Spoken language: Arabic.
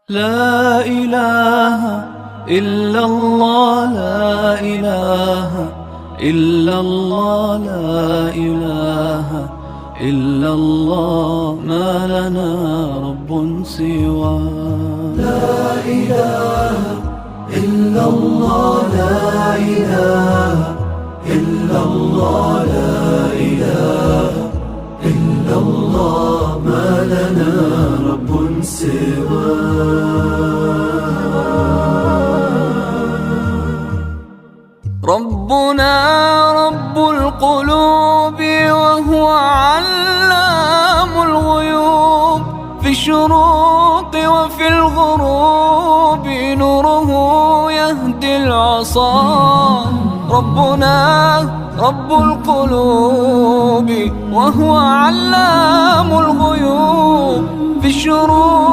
لا إله إلا الله، لا إله إلا الله، لا إله إلا الله، ما لنا رب سواه. لا إله إلا الله، لا إله إلا الله، لا إله إلا الله، ما لنا رب سواه. ربنا رب القلوب وهو علام الغيوب، في الشروق وفي الغروب نوره يهدي العصا. ربنا رب القلوب وهو علام الغيوب، في الشروق